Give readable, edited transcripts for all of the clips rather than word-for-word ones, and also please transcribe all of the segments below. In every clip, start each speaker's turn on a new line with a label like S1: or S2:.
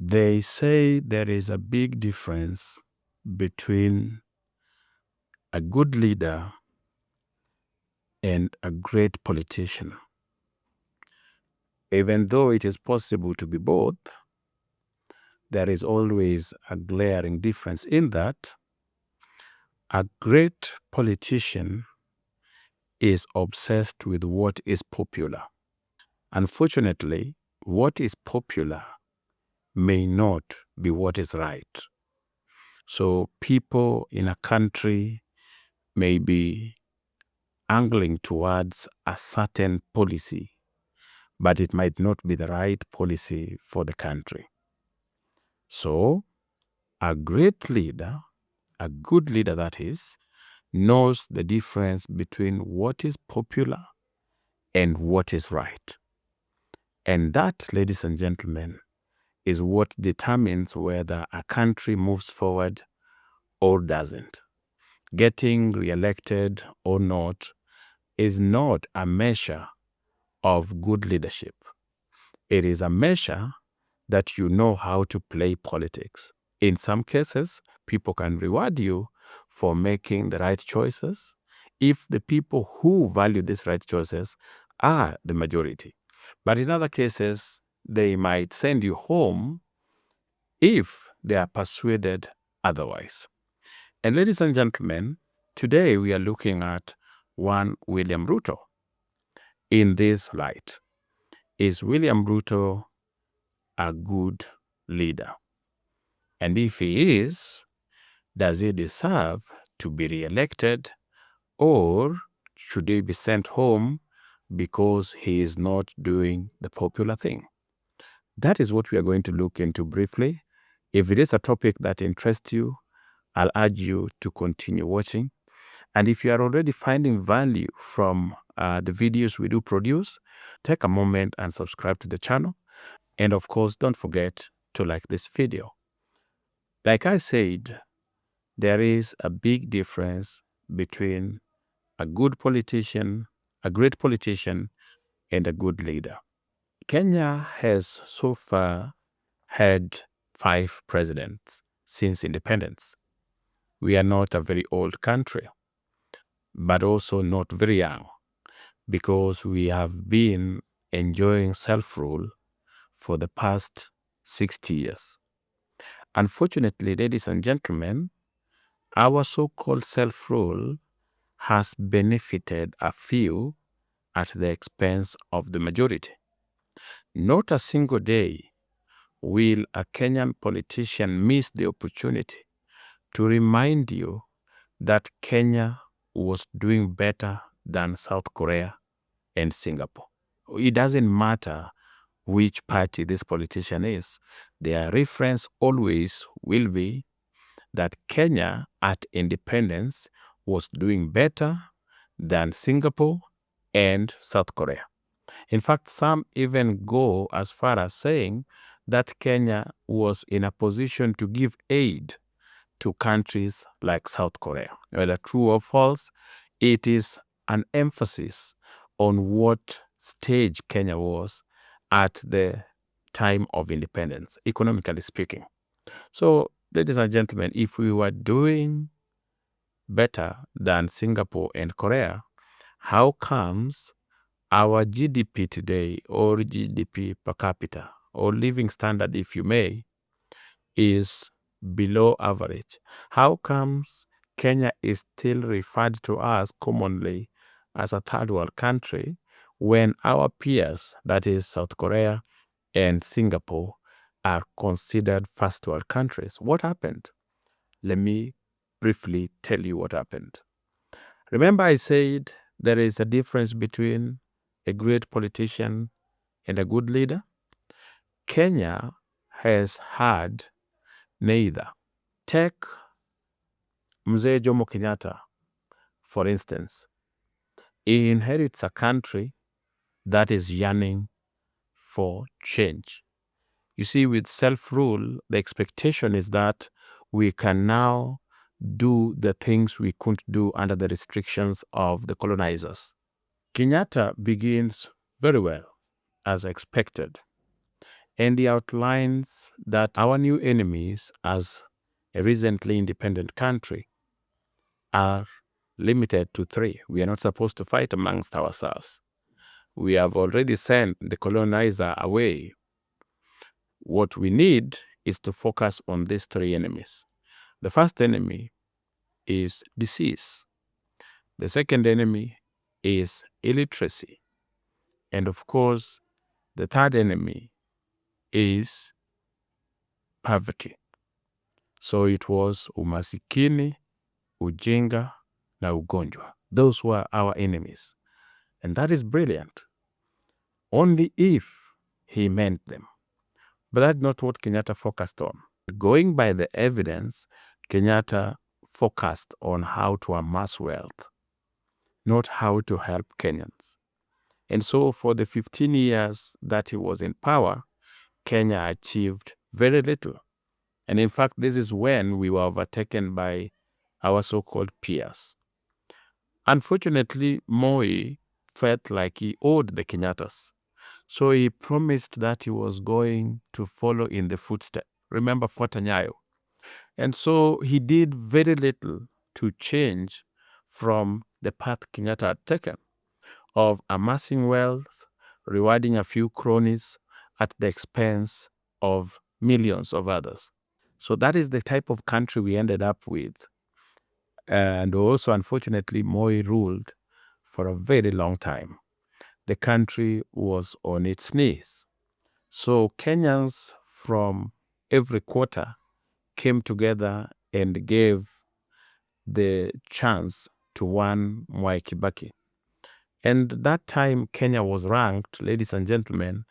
S1: They say there is a big difference between a good leader and a great politician. Even though it is possible to be both, there is always a glaring difference in that a great politician is obsessed with what is popular. Unfortunately, what is popular may not be what is right. So people in a country may be angling towards a certain policy, but it might not be the right policy for the country. So a great leader, a good leader that is, knows the difference between what is popular and what is right. And that, ladies and gentlemen, is what determines whether a country moves forward or doesn't. Getting reelected or not is not a measure of good leadership. It is a measure that you know how to play politics. In some cases, people can reward you for making the right choices if the people who value these right choices are the majority. But in other cases, they might send you home if they are persuaded otherwise. And ladies and gentlemen, today we are looking at one William Ruto. In this light, is William Ruto a good leader? And if he is, does he deserve to be re-elected, or should he be sent home because he is not doing the popular thing? That is what we are going to look into briefly. If it is a topic that interests you, I'll urge you to continue watching. And if you are already finding value from the videos we do produce, take a moment and subscribe to the channel. And of course, don't forget to like this video. Like I said, there is a big difference between a good politician, a great politician, and a good leader. Kenya has so far had 5 presidents since independence. We are not a very old country, but also not very young, because we have been enjoying self-rule for the past 60 years. Unfortunately, ladies and gentlemen, our so-called self-rule has benefited a few at the expense of the majority. Not a single day will a Kenyan politician miss the opportunity to remind you that Kenya was doing better than South Korea and Singapore. It doesn't matter which party this politician is. Their reference always will be that Kenya at independence was doing better than Singapore and South Korea. In fact, some even go as far as saying that Kenya was in a position to give aid to countries like South Korea. Whether true or false, it is an emphasis on what stage Kenya was at the time of independence, economically speaking. So, ladies and gentlemen, if we were doing better than Singapore and Korea, how comes our GDP today, or GDP per capita, or living standard, if you may, is below average? How comes Kenya is still referred to as commonly as a third world country when our peers, that is South Korea and Singapore, are considered first world countries? What happened? Let me briefly tell you what happened. Remember, I said there is a difference between a great politician and a good leader? Kenya has had neither. Take Mzee Jomo Kenyatta, for instance. He inherits a country that is yearning for change. You see, with self-rule, the expectation is that we can now do the things we couldn't do under the restrictions of the colonizers. Kenyatta begins very well, as expected. And he outlines that our new enemies as a recently independent country are limited to three. We are not supposed to fight amongst ourselves. We have already sent the colonizer away. What we need is to focus on these three enemies. The first enemy is disease. The second enemy is illiteracy. And of course, the third enemy is poverty. So it was umasikini, ujinga, na ugonjwa. Those were our enemies. And that is brilliant. Only if he meant them. But that's not what Kenyatta focused on. Going by the evidence, Kenyatta focused on how to amass wealth, not how to help Kenyans. And so for the 15 years that he was in power, Kenya achieved very little. And in fact, this is when we were overtaken by our so-called peers. Unfortunately, Moi felt like he owed the Kenyattas. So he promised that he was going to follow in the footsteps. Remember Fuata Nyayo. And so he did very little to change from the path Kenyatta had taken of amassing wealth, rewarding a few cronies at the expense of millions of others. So that is the type of country we ended up with. And also, unfortunately, Moi ruled for a very long time. The country was on its knees. So Kenyans from every quarter came together and gave the chance to one Mwai Kibaki. And that time, Kenya was ranked, ladies and gentlemen,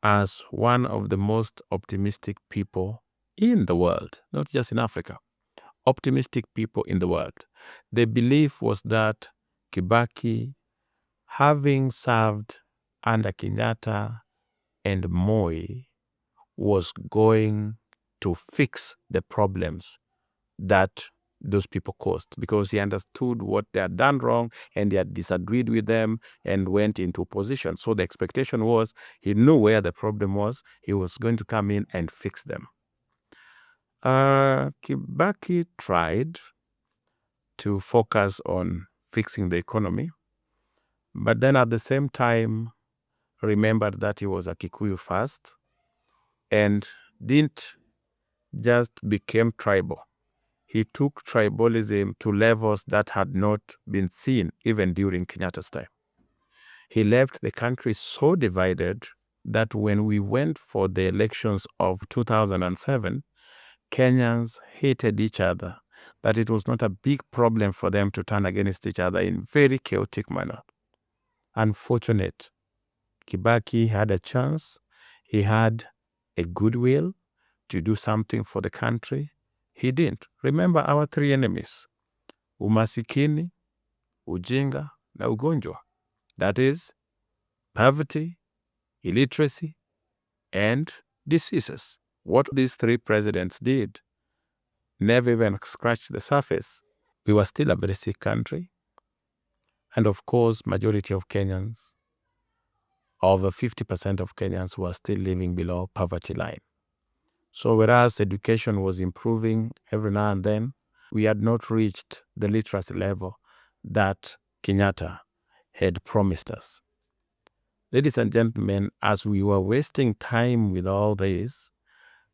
S1: as one of the most optimistic people in the world, not just in Africa. Optimistic people in the world. The belief was that Kibaki, having served under Kenyatta and Moi, was going to fix the problems that those people caused, because he understood what they had done wrong and he had disagreed with them and went into opposition. So the expectation was he knew where the problem was. He was going to come in and fix them. Kibaki tried to focus on fixing the economy, but then at the same time remembered that he was a Kikuyu first and didn't just become tribal. He took tribalism to levels that had not been seen even during Kenyatta's time. He left the country so divided that when we went for the elections of 2007, Kenyans hated each other, that it was not a big problem for them to turn against each other in very chaotic manner. Unfortunate. Kibaki had a chance. He had a goodwill to do something for the country. He didn't. Remember our three enemies: umasikini, ujinga, na ugonjwa. That is poverty, illiteracy, and diseases. What these three presidents did never even scratched the surface. We were still a very sick country. And of course, majority of Kenyans, over 50% of Kenyans, were still living below poverty line. So whereas education was improving every now and then, we had not reached the literacy level that Kenyatta had promised us. Ladies and gentlemen, as we were wasting time with all this,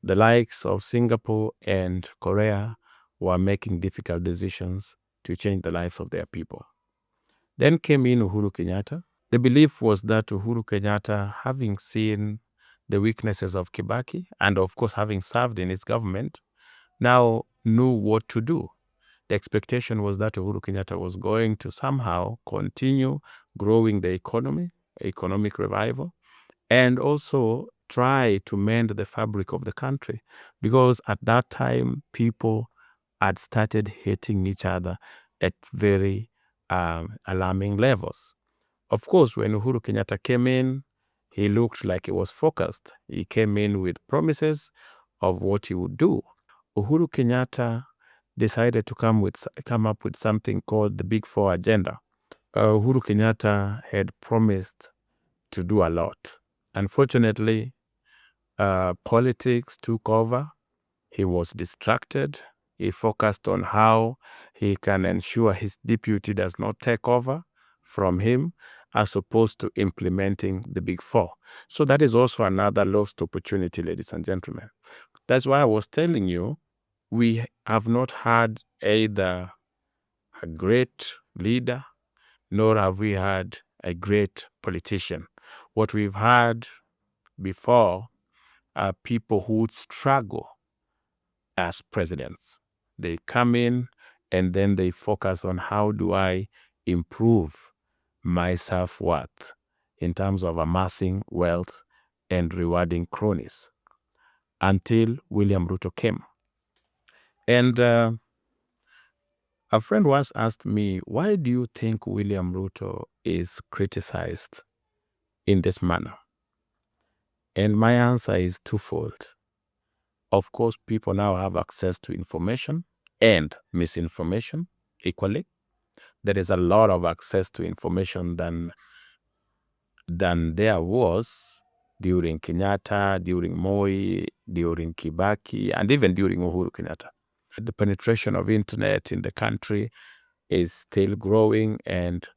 S1: the likes of Singapore and Korea were making difficult decisions to change the lives of their people. Then came in Uhuru Kenyatta. The belief was that Uhuru Kenyatta, having seen the weaknesses of Kibaki, and of course having served in his government, now knew what to do. The expectation was that Uhuru Kenyatta was going to somehow continue growing the economy, economic revival, and also try to mend the fabric of the country. Because at that time, people had started hating each other at very alarming levels. Of course, when Uhuru Kenyatta came in, he looked like he was focused. He came in with promises of what he would do. Uhuru Kenyatta decided to come up with something called the Big Four agenda. Uhuru Kenyatta had promised to do a lot. Unfortunately, politics took over. He was distracted. He focused on how he can ensure his deputy does not take over from him, as opposed to implementing the Big Four. So that is also another lost opportunity, ladies and gentlemen. That's why I was telling you, we have not had either a great leader, nor have we had a great politician. What we've had before are people who struggle as presidents. They come in and then they focus on how do I improve my self-worth in terms of amassing wealth and rewarding cronies, until William Ruto came. And a friend once asked me, why do you think William Ruto is criticized in this manner? And my answer is twofold. Of course, people now have access to information and misinformation equally. There is a lot of access to information than there was during Kenyatta, during Moi, during Kibaki, and even during Uhuru Kenyatta. The penetration of internet in the country is still growing, and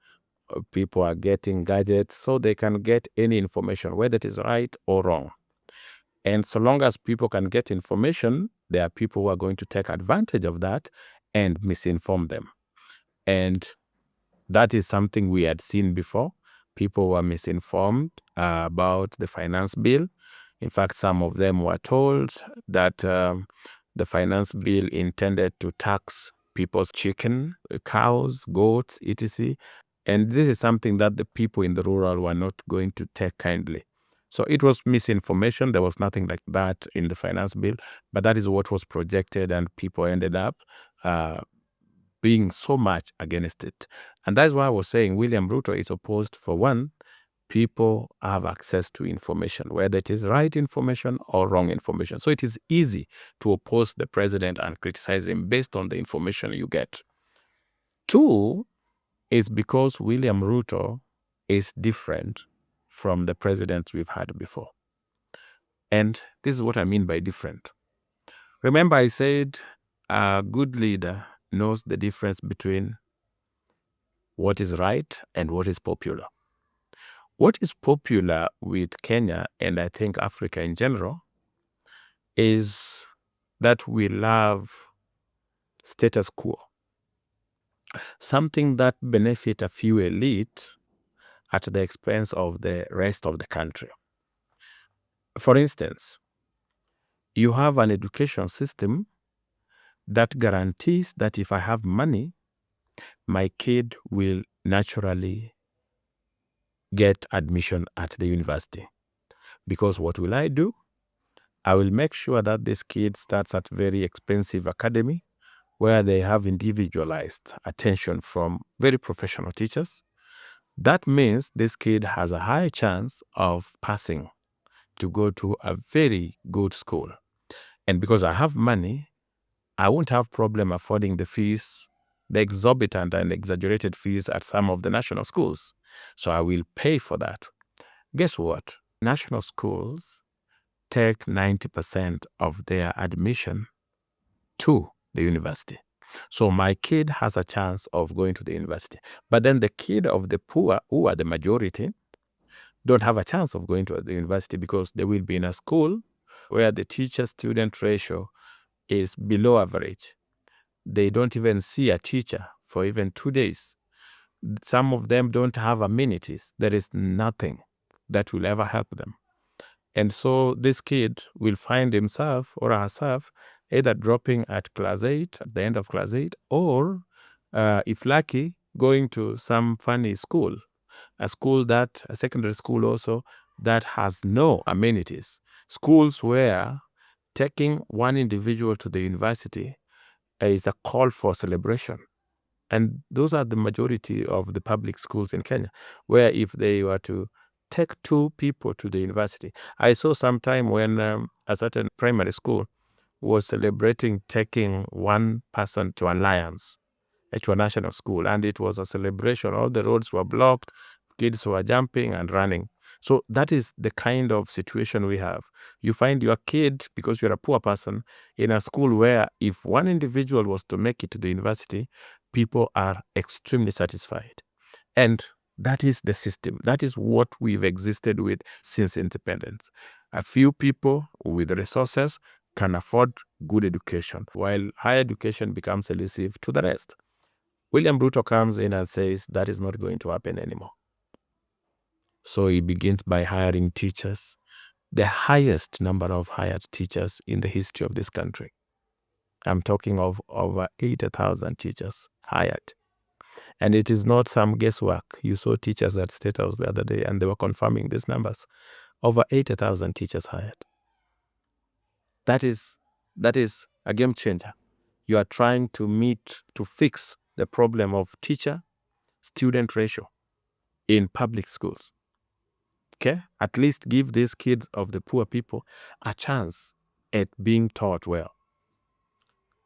S1: people are getting gadgets so they can get any information, whether it is right or wrong. And so long as people can get information, there are people who are going to take advantage of that and misinform them. And that is something we had seen before. People were misinformed about the finance bill. In fact, some of them were told that the finance bill intended to tax people's chicken, cows, goats, etc. And this is something that the people in the rural were not going to take kindly. So it was misinformation. There was nothing like that in the finance bill, but that is what was projected, and people ended up being so much against it. And that's why I was saying William Ruto is opposed. For one, people have access to information, whether it is right information or wrong information. So it is easy to oppose the president and criticize him based on the information you get. Two, is because William Ruto is different from the presidents we've had before. And this is what I mean by different. Remember, I said a good leader knows the difference between what is right and what is popular. What is popular with Kenya, and I think Africa in general, is that we love status quo. Something that benefits a few elite at the expense of the rest of the country. For instance, you have an education system that guarantees that if I have money, my kid will naturally get admission at the university. Because what will I do? I will make sure that this kid starts at very expensive academy where they have individualized attention from very professional teachers. That means this kid has a high chance of passing to go to a very good school. And because I have money, I won't have problem affording the fees, the exorbitant and exaggerated fees at some of the national schools. So I will pay for that. Guess what? National schools take 90% of their admission to the university. So my kid has a chance of going to the university. But then the kid of the poor, who are the majority, don't have a chance of going to the university because they will be in a school where the teacher-student ratio is below average. They don't even see a teacher for even 2 days. Some of them don't have amenities. There is nothing that will ever help them. And so this kid will find himself or herself either dropping at class 8, at the end of class 8, or if lucky, going to some funny school, a secondary school also, that has no amenities. Schools where taking one individual to the university is a call for celebration. And those are the majority of the public schools in Kenya, where if they were to take 2 people to the university. I saw sometime when a certain primary school was celebrating taking one person to Alliance, to a national school, and it was a celebration. All the roads were blocked, kids were jumping and running. So that is the kind of situation we have. You find your kid, because you're a poor person, in a school where if one individual was to make it to the university, people are extremely satisfied. And that is the system. That is what we've existed with since independence. A few people with resources can afford good education, while higher education becomes elusive to the rest. William Ruto comes in and says that is not going to happen anymore. So he begins by hiring teachers, the highest number of hired teachers in the history of this country. I'm talking of over 80,000 teachers hired. And it is not some guesswork. You saw teachers at State House the other day, and they were confirming these numbers. Over 80,000 teachers hired. That is a game changer. You are trying to fix the problem of teacher-student ratio in public schools. Okay? At least give these kids of the poor people a chance at being taught well.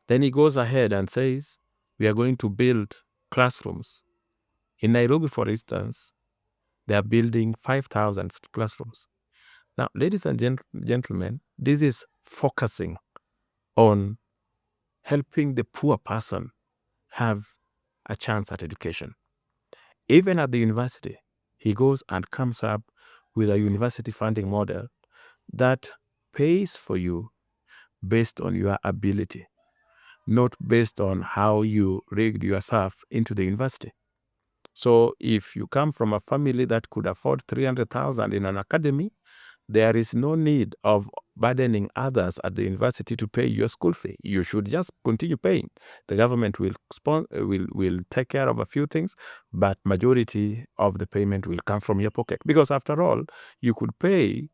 S1: Then he goes ahead and says, we are going to build classrooms. In Nairobi, for instance, they are building 5,000 classrooms. Now, ladies and gentlemen, this is focusing on helping the poor person have a chance at education. Even at the university, he goes and comes up with a university funding model that pays for you based on your ability, not based on how you rigged yourself into the university. So if you come from a family that could afford 300,000 in an academy, there is no need of burdening others at the university to pay your school fee. You should just continue paying. The government will take care of a few things, but majority of the payment will come from your pocket. Because after all, you could pay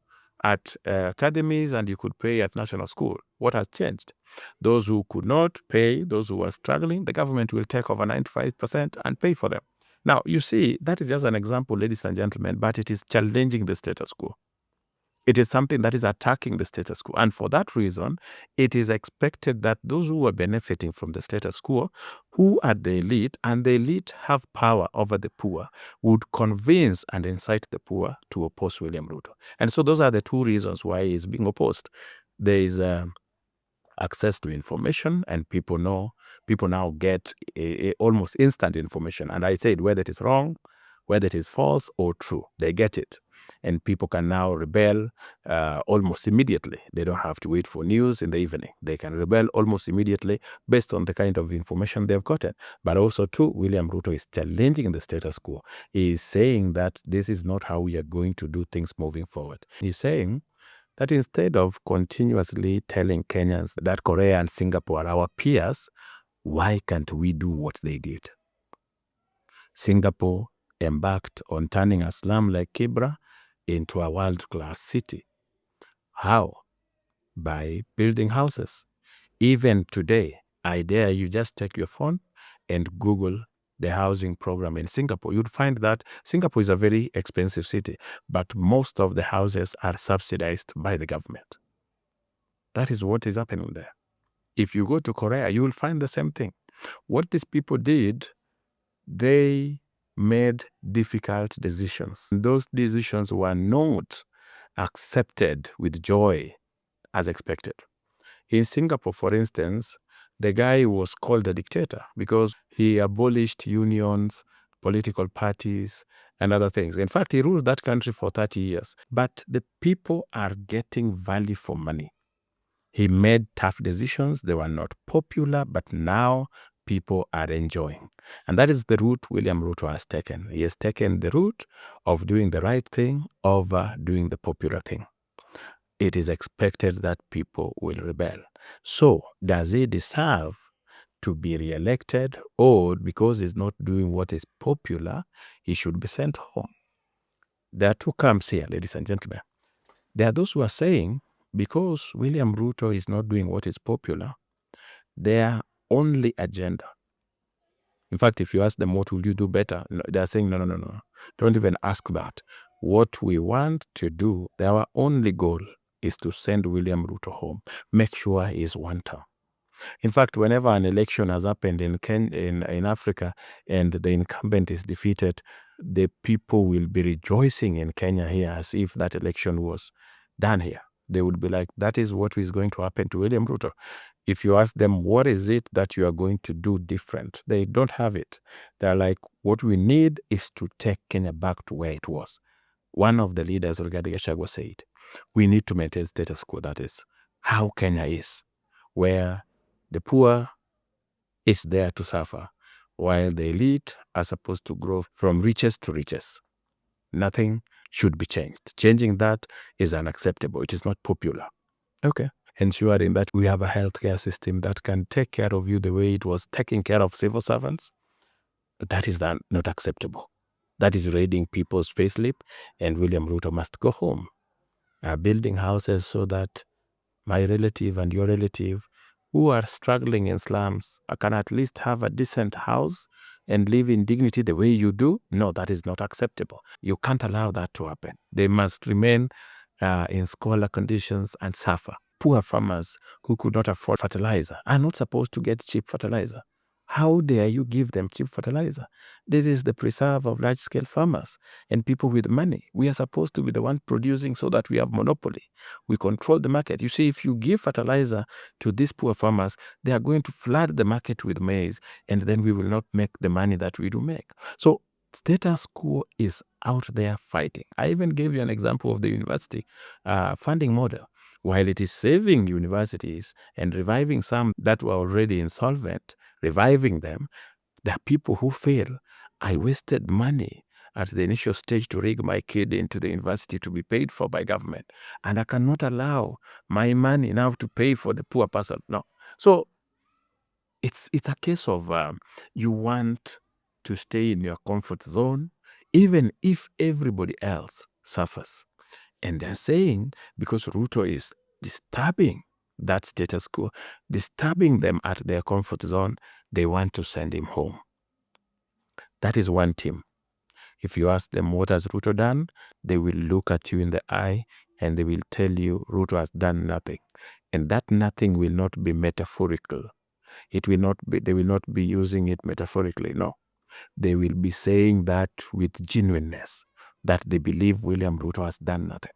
S1: at academies and you could pay at national school. What has changed? Those who could not pay, those who were struggling, the government will take over 95% and pay for them. Now, you see, that is just an example, ladies and gentlemen, but it is challenging the status quo. It is something that is attacking the status quo. And for that reason, it is expected that those who are benefiting from the status quo, who are the elite, and the elite have power over the poor, would convince and incite the poor to oppose William Ruto. And so those are the two reasons why he is being opposed. There is access to information, and people now get almost instant information. And I said, whether it is wrong, whether it is false or true, they get it. And people can now rebel almost immediately. They don't have to wait for news in the evening. They can rebel almost immediately based on the kind of information they've gotten. But also, too, William Ruto is challenging the status quo. He is saying that this is not how we are going to do things moving forward. He's saying that instead of continuously telling Kenyans that Korea and Singapore are our peers, why can't we do what they did? Singapore embarked on turning a slum like Kibra into a world-class city. How? By building houses. Even today, I dare you just take your phone and Google the housing program in Singapore. You'd find that Singapore is a very expensive city, but most of the houses are subsidized by the government. That is what is happening there. If you go to Korea, you will find the same thing. What these people did, they made difficult decisions. Those decisions were not accepted with joy as expected. In Singapore, for instance, the guy was called a dictator because he abolished unions, political parties, and other things. In fact, he ruled that country for 30 years. But the people are getting value for money. He made tough decisions. They were not popular, but now people are enjoying. And that is the route William Ruto has taken. He has taken the route of doing the right thing over doing the popular thing. It is expected that people will rebel. So, does he deserve to be re-elected, or because he's not doing what is popular, he should be sent home? There are two camps here, ladies and gentlemen. There are those who are saying, because William Ruto is not doing what is popular, their only agenda. In fact, if you ask them, what will you do better? They are saying, no. Don't even ask that. What we want to do, our only goal is to send William Ruto home. Make sure he is one term. In fact, whenever an election has happened in Africa and the incumbent is defeated, the people will be rejoicing in Kenya here as if that election was done here. They would be like, that is what is going to happen to William Ruto. If you ask them, what is it that you are going to do different? They don't have it. They're like, what we need is to take Kenya back to where it was. One of the leaders, Rigathi Gachagua, said, we need to maintain status quo. That is how Kenya is, where the poor is there to suffer, while the elite are supposed to grow from riches to riches. Nothing should be changed. Changing that is unacceptable. It is not popular. Okay. Ensuring that we have a healthcare system that can take care of you the way it was taking care of civil servants, that is not acceptable. That is raiding people's payslip, and William Ruto must go home. Building houses so that my relative and your relative who are struggling in slums can at least have a decent house and live in dignity the way you do. No, that is not acceptable. You can't allow that to happen. They must remain in squalor conditions and suffer. Poor farmers who could not afford fertilizer are not supposed to get cheap fertilizer. How dare you give them cheap fertilizer? This is the preserve of large-scale farmers and people with money. We are supposed to be the one producing so that we have monopoly. We control the market. You see, if you give fertilizer to these poor farmers, they are going to flood the market with maize, and then we will not make the money that we do make. So status quo is out there fighting. I even gave you an example of the university funding model. While it is saving universities and reviving some that were already insolvent, reviving them, there are people who feel, I wasted money at the initial stage to rig my kid into the university to be paid for by government, and I cannot allow my money now to pay for the poor person. No. So it's a case of you want to stay in your comfort zone, even if everybody else suffers. And they're saying, because Ruto is disturbing that status quo, disturbing them at their comfort zone, they want to send him home. That is one team. If you ask them, what has Ruto done? They will look at you in the eye and they will tell you Ruto has done nothing. And that nothing will not be metaphorical. It will not be, they will not be using it metaphorically. No. They will be saying that with genuineness, that they believe William Ruto has done nothing.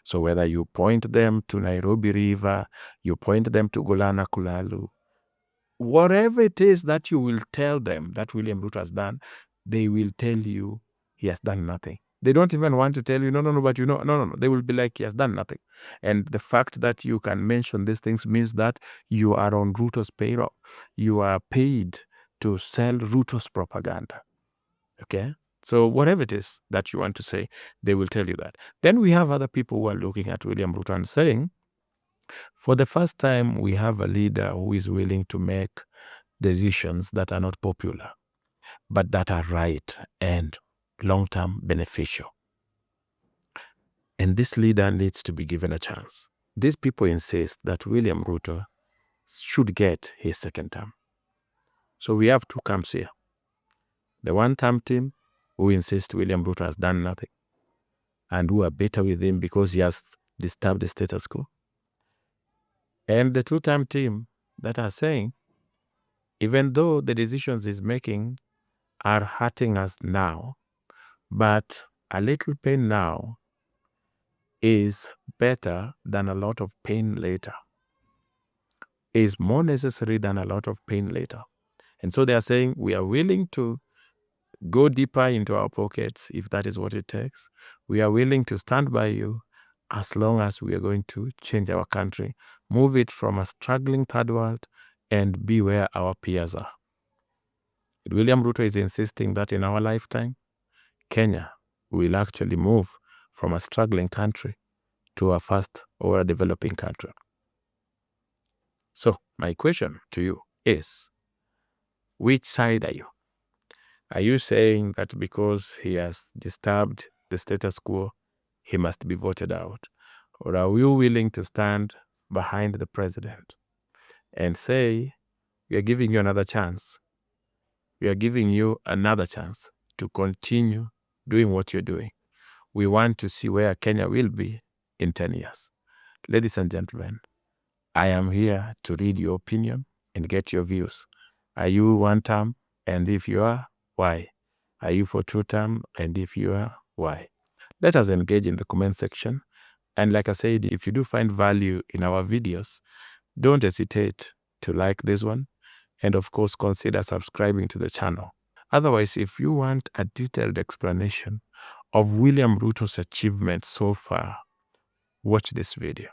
S1: So whether you point them to Nairobi River, you point them to Golana Kulalu, whatever it is that you will tell them that William Ruto has done, they will tell you he has done nothing. They don't even want to tell you, no, but no. They will be like, he has done nothing. And the fact that you can mention these things means that you are on Ruto's payroll. You are paid to sell Ruto's propaganda. Okay? So whatever it is that you want to say, they will tell you that. Then we have other people who are looking at William Ruto and saying, for the first time, we have a leader who is willing to make decisions that are not popular, but that are right and long-term beneficial. And this leader needs to be given a chance. These people insist that William Ruto should get his second term. So we have two camps here. The one-term team who insist William Ruto has done nothing and who are better with him because he has disturbed the status quo. And the two-term team that are saying, even though the decisions he's making are hurting us now, but a little pain now is better than a lot of pain later, is more necessary than a lot of pain later. And so they are saying, we are willing to go deeper into our pockets if that is what it takes. We are willing to stand by you as long as we are going to change our country, move it from a struggling third world and be where our peers are. William Ruto is insisting that in our lifetime, Kenya will actually move from a struggling country to a fast or a developing country. So my question to you is, which side are you? Are you saying that because he has disturbed the status quo, he must be voted out? Or are you willing to stand behind the president and say, we are giving you another chance. We are giving you another chance to continue doing what you're doing. We want to see where Kenya will be in 10 years. Ladies and gentlemen, I am here to read your opinion and get your views. Are you one term? And if you are, why? Are you for two-term? And if you are, why? Let us engage in the comment section. And like I said, if you do find value in our videos, don't hesitate to like this one. And of course, consider subscribing to the channel. Otherwise, if you want a detailed explanation of William Ruto's achievements so far, watch this video.